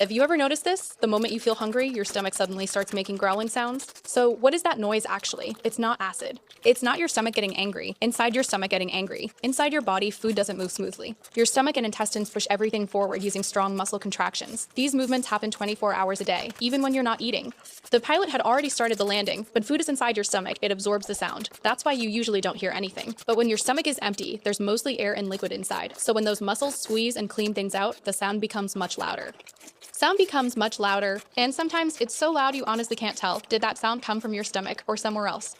Have you ever noticed this? The moment you feel hungry, your stomach suddenly starts making growling sounds. So, what is that noise actually? It's not acid. It's not your stomach getting angry. Inside your stomach getting angry. Inside your body, food doesn't move smoothly. Your stomach and intestines push everything forward using strong muscle contractions. These movements happen 24 hours a day, even when you're not eating. The pilot had already started the landing. When food is inside your stomach, it absorbs the sound. That's why you usually don't hear anything. But when your stomach is empty, there's mostly air and liquid inside. So when those muscles squeeze and clean things out, the sound becomes much louder. Sound becomes much louder, and sometimes it's so loud you honestly can't tell, did that sound come from your stomach or somewhere else?